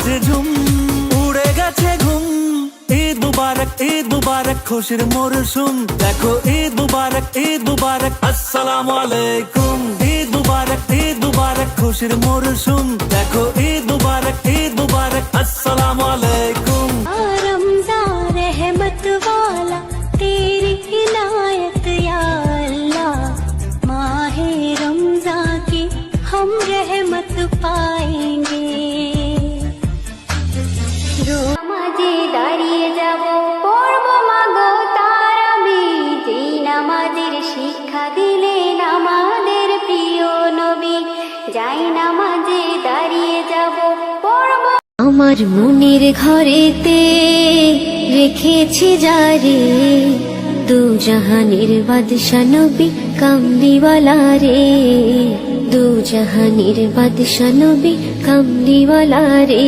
নাচে ঝুম, উড়ে গেছে ঘুম। ঈদ মুবারক খুশির মরশুম, দেখো ঈদ মুবারক আসসালামু আলাইকুম। ঈদ মুবারক খুশির মরশুম, দেখো ঈদ মুবারক আসসালামু আলাইকুম। रमज़ान रहमत वाला तेरी इनायत या अल्लाह, माहे रमज़ान की हम रहमत पाएंगे। নামাজে দাঁড়িয়ে যাব, পড়ব মাগো তারাবি, যেই নামাজের শিক্ষা দিলেন আমাদের প্রিয় নবী। যাই নামাজে দাঁড়িয়ে যাব, পড়ব আমার মনের ঘরেতে রেখেছি যারে, দু জাহানের বাদশা নবী কামলিওয়ালা রে, দু জাহানের বাদশা নবী কামলিওয়ালা রে।